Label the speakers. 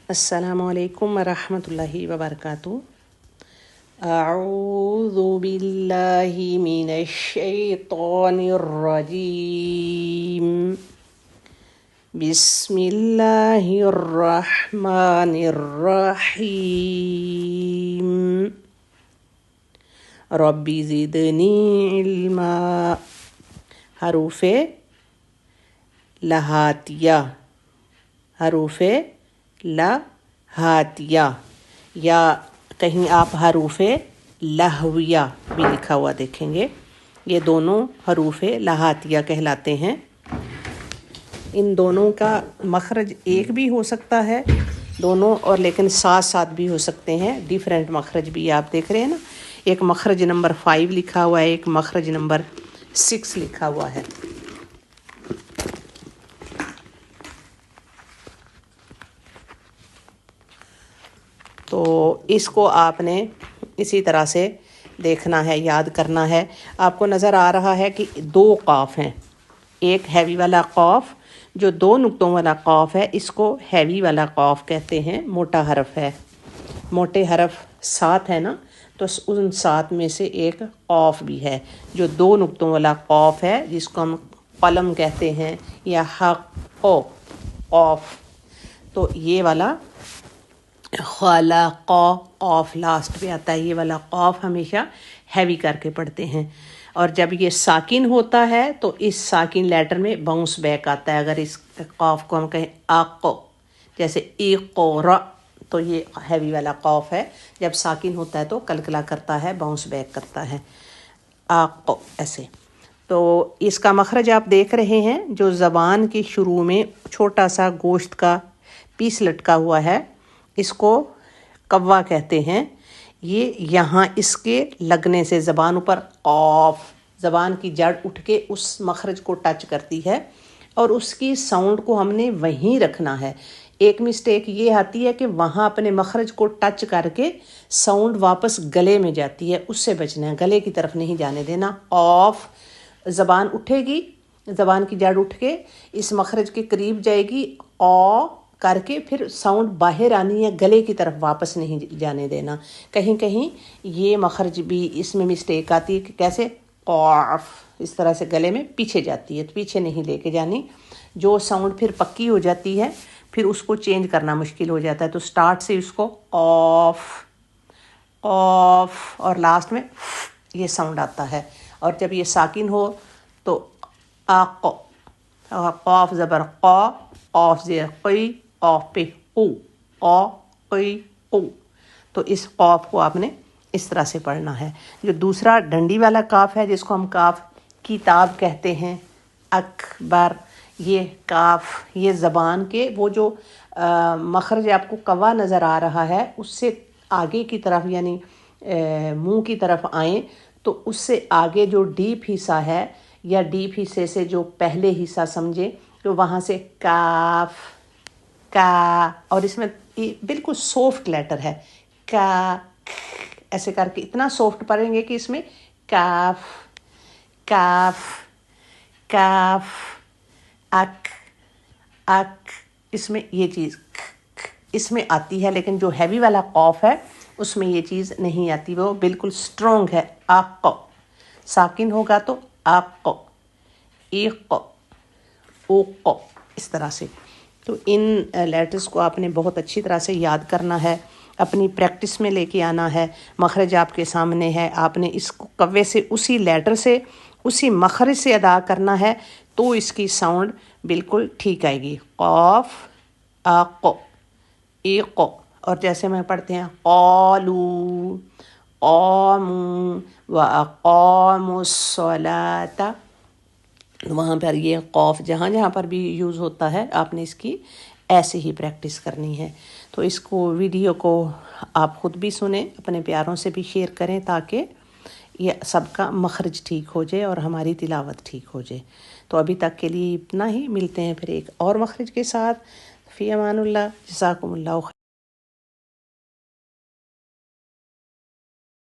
Speaker 1: السلام علیکم ورحمۃ اللہ وبرکاتہ۔ اعوذ باللہ من الشیطان الرجیم، بسم اللہ الرحمن الرحیم، رب زدنی علما۔ حروف لہاتیہ، حروف لہاتیہ، یا کہیں آپ حروف لہویہ بھی لکھا ہوا دیکھیں گے، یہ دونوں حروف لہاتیہ کہلاتے ہیں۔ ان دونوں کا مخرج ایک بھی ہو سکتا ہے دونوں، اور لیکن ساتھ ساتھ بھی ہو سکتے ہیں، ڈیفرنٹ مخرج بھی آپ دیکھ رہے ہیں نا، ایک مخرج نمبر 5 لکھا ہوا ہے، ایک مخرج نمبر 6 لکھا ہوا ہے۔ تو اس کو آپ نے اسی طرح سے دیکھنا ہے، یاد کرنا ہے۔ آپ کو نظر آ رہا ہے کہ 2 قاف ہیں، ایک ہیوی والا قاف جو 2 نقطوں والا قاف ہے، اس کو ہیوی والا قاف کہتے ہیں، موٹا حرف ہے، موٹے حرف 7 ہے نا، تو ان 7 میں سے ایک قاف بھی ہے جو 2 نقطوں والا قاف ہے، جس کو ہم قلم کہتے ہیں یا حق قاف۔ تو یہ والا خلق قاف لاسٹ پہ آتا ہے، یہ والا قاف ہمیشہ ہیوی کر کے پڑھتے ہیں، اور جب یہ ساکن ہوتا ہے تو اس ساکن لیٹر میں باؤنس بیک آتا ہے۔ اگر اس قاف کو ہم کہیں اق، جیسے اقرا، تو یہ ہیوی والا قاف ہے، جب ساکن ہوتا ہے تو کلکلا کرتا ہے، باؤنس بیک کرتا ہے، اق ایسے۔ تو اس کا مخرج آپ دیکھ رہے ہیں، جو زبان کی شروع میں چھوٹا سا گوشت کا پیس لٹکا ہوا ہے، اس کو کوا کہتے ہیں۔ یہ یہاں اس کے لگنے سے زبان اوپر قاف، زبان کی جڑ اٹھ کے اس مخرج کو ٹچ کرتی ہے، اور اس کی ساؤنڈ کو ہم نے وہیں رکھنا ہے۔ ایک مسٹیک یہ آتی ہے کہ وہاں اپنے مخرج کو ٹچ کر کے ساؤنڈ واپس گلے میں جاتی ہے، اس سے بچنا ہے، گلے کی طرف نہیں جانے دینا۔ قاف زبان اٹھے گی، زبان کی جڑ اٹھ کے اس مخرج کے قریب جائے گی، قا کر کے پھر ساؤنڈ باہر آنی ہے، گلے کی طرف واپس نہیں جانے دینا۔ کہیں کہیں یہ مخرج بھی اس میں مسٹیک آتی ہے کہ کیسے قاف اس طرح سے گلے میں پیچھے جاتی ہے، تو پیچھے نہیں لے کے جانی۔ جو ساؤنڈ پھر پکی ہو جاتی ہے پھر اس کو چینج کرنا مشکل ہو جاتا ہے، تو سٹارٹ سے اس کو قاف قاف، اور لاسٹ میں یہ ساؤنڈ آتا ہے، اور جب یہ ساکن ہو تو اق، قاف زبر قا، قاف زیر قی، قاف پہ قو، قا قی قو، تو اس قاف کو آپ نے اس طرح سے پڑھنا ہے۔ جو دوسرا ڈنڈی والا کاف ہے، جس کو ہم کاف کتاب کہتے ہیں، اکبر، یہ کاف، یہ زبان کے وہ جو مخرج آپ کو کوا نظر آ رہا ہے، اس سے آگے کی طرف، یعنی منہ کی طرف آئیں تو اس سے آگے جو ڈیپ حصہ ہے، یا ڈیپ حصے سے جو پہلے حصہ سمجھے، تو وہاں سے کاف کا، اور اس میں بالکل سافٹ لیٹر ہے، کا ایسے کر کے اتنا سافٹ پڑھیں گے کہ اس میں کاف کاف کاف، اک اک، اس میں یہ چیز اس میں آتی ہے، لیکن جو ہیوی والا قاف ہے اس میں یہ چیز نہیں آتی، وہ بالکل سٹرونگ ہے۔ اق ساکن ہوگا تو اق، ایق، اوق، اس طرح سے۔ تو ان لیٹرز کو آپ نے بہت اچھی طرح سے یاد کرنا ہے، اپنی پریکٹس میں لے کے آنا ہے۔ مخرج آپ کے سامنے ہے، آپ نے اس کو کوے سے، اسی لیٹر سے، اسی مخرج سے ادا کرنا ہے، تو اس کی ساؤنڈ بالکل ٹھیک آئے گی۔ قاف اق ایق، اور جیسے میں پڑھتے ہیں قالوا قاموا واقاموا الصلاۃ، وہاں پر یہ قاف جہاں جہاں پر بھی یوز ہوتا ہے آپ نے اس کی ایسے ہی پریکٹس کرنی ہے۔ تو اس کو ویڈیو کو آپ خود بھی سنیں، اپنے پیاروں سے بھی شیئر کریں، تاکہ یہ سب کا مخرج ٹھیک ہو جائے اور ہماری تلاوت ٹھیک ہو جائے۔ تو ابھی تک کے لیے اتنا ہی، ملتے ہیں پھر ایک اور مخرج کے ساتھ۔ فی امان اللہ، جزاکم اللہ خیر۔